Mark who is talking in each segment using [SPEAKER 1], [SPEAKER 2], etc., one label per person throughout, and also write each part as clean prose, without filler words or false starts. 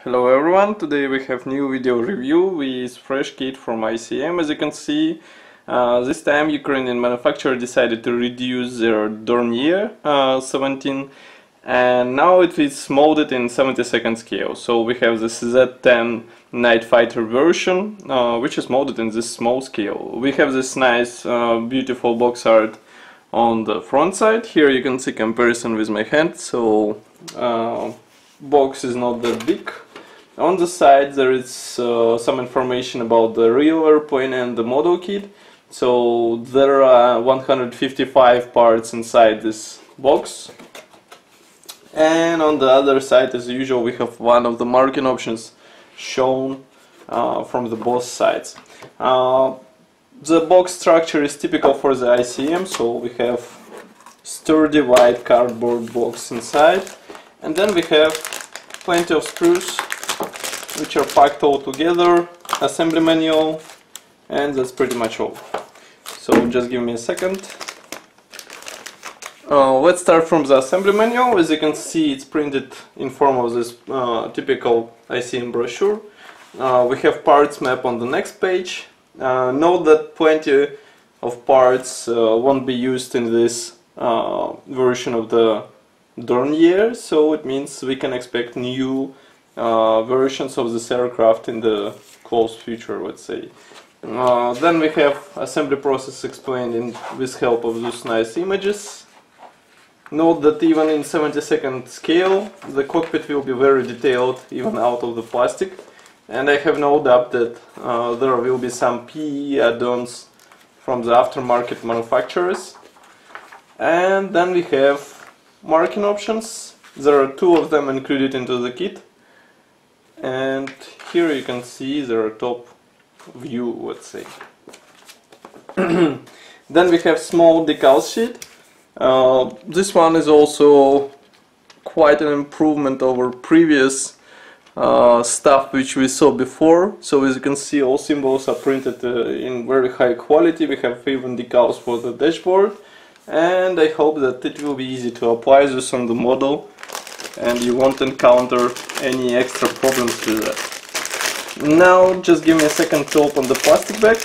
[SPEAKER 1] Hello everyone, today we have new video review with fresh kit from ICM. As you can see, this time Ukrainian manufacturer decided to reduce their Dornier 17 and now it is molded in 72nd scale. So we have this Z-10 Night Fighter version which is molded in this small scale. We have this nice beautiful box art on the front side. Here you can see comparison with my hand, so box is not that big. On the side there is some information about the real airplane and the model kit. So there are 155 parts inside this box. And on the other side, as usual, we have one of the marking options shown from the both sides. The box structure is typical for the ICM, so we have sturdy white cardboard box inside. And then we have plenty of screws which are packed all together, assembly manual, and that's pretty much all. So just give me a second. Let's start from the assembly manual. As you can see, it's printed in form of this typical ICM brochure. We have parts map on the next page. Note that plenty of parts won't be used in this version of the Dornier, so it means we can expect new versions of this aircraft in the close future, let's say. Then we have assembly process explained with help of those nice images. Note that even in 72nd scale the cockpit will be very detailed, even out of the plastic, and I have no doubt that there will be some PE add-ons from the aftermarket manufacturers. And then we have marking options. There are two of them included into the kit. And here you can see their top view, let's say. Then we have small decal sheet. This one is also quite an improvement over previous stuff which we saw before. So as you can see, all symbols are printed in very high quality. We have even decals for the dashboard, and I hope that it will be easy to apply this on the model and you won't encounter any extra problems with that. Now just give me a second to open the plastic bag.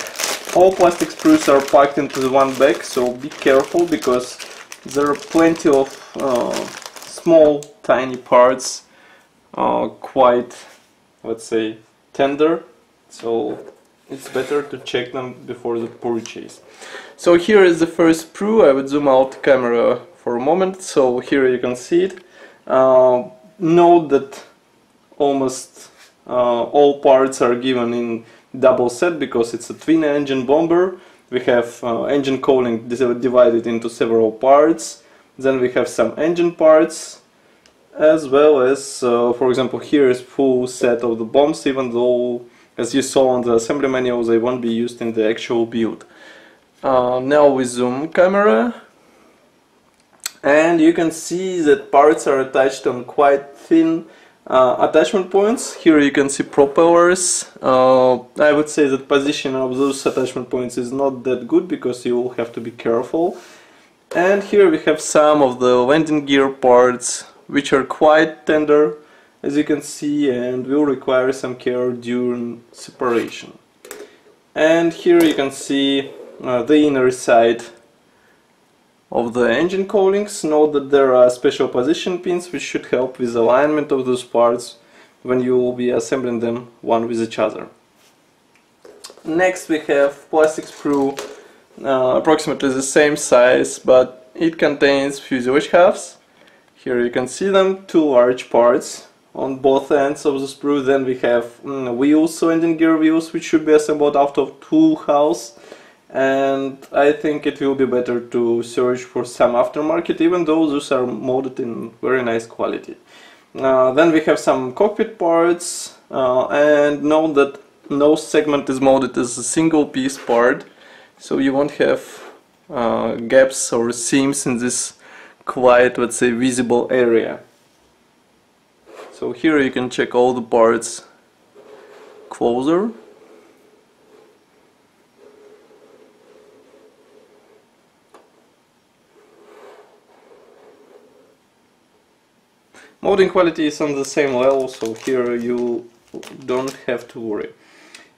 [SPEAKER 1] All plastic screws are packed into the one bag, so be careful because there are plenty of small tiny parts, quite, let's say, tender, so it's better to check them before the purchase. So here is the first sprue. I would zoom out the camera for a moment. So here you can see it. Note that almost all parts are given in double set because it's a twin engine bomber. We have engine cooling divided into several parts. Then we have some engine parts, as well as, for example, here is full set of the bombs, even though, as you saw on the assembly manual, they won't be used in the actual build. Now we zoom camera, and you can see that parts are attached on quite thin attachment points. Here you can see propellers. I would say that position of those attachment points is not that good because you will have to be careful. And here we have some of the landing gear parts which are quite tender, as you can see, and will require some care during separation. And here you can see the inner side of the engine cowlings. Note that there are special position pins which should help with alignment of those parts when you will be assembling them one with each other. Next we have plastic sprue, approximately the same size, but it contains fuselage halves. Here you can see them, two large parts on both ends of the sprue. Then we have wheels, landing gear wheels, which should be assembled out of two halves. And I think it will be better to search for some aftermarket, even though those are molded in very nice quality. Then we have some cockpit parts, and note that no segment is molded as a single piece part, so you won't have gaps or seams in this quite, let's say, visible area. So here you can check all the parts closer. Molding quality is on the same level, so here you don't have to worry.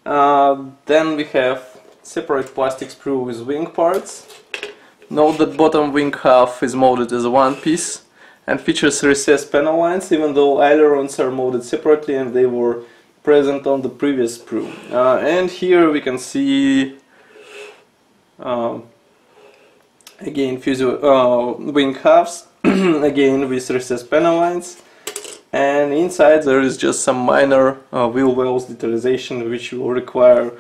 [SPEAKER 1] Then we have separate plastic sprue with wing parts. Note that bottom wing half is molded as one piece and features recessed panel lines, even though ailerons are molded separately and they were present on the previous sprue. And here we can see again wing halves, again with recessed panel lines, and inside there is just some minor wheel wells detailing which will require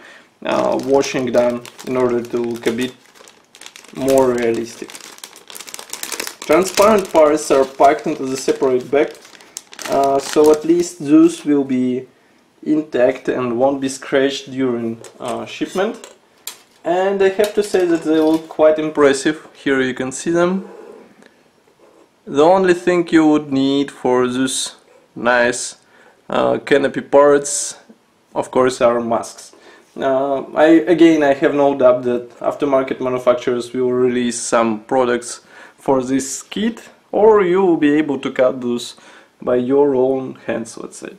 [SPEAKER 1] washing done in order to look a bit more realistic. Transparent parts are packed into the separate bag, so at least those will be intact and won't be scratched during shipment. And I have to say that they look quite impressive. Here you can see them. The only thing you would need for those nice canopy parts, of course, are masks. I have no doubt that aftermarket manufacturers will release some products for this kit, or you will be able to cut those by your own hands, let's say.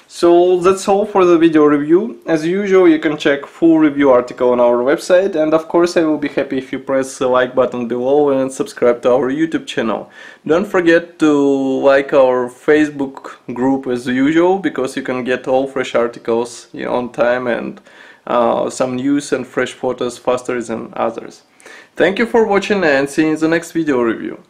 [SPEAKER 1] So that's all for the video review. As usual, you can check full review article on our website, and of course I will be happy if you press the like button below and subscribe to our YouTube channel. Don't forget to like our Facebook group as usual, because you can get all fresh articles on time and some news and fresh photos faster than others. Thank you for watching and see you in the next video review.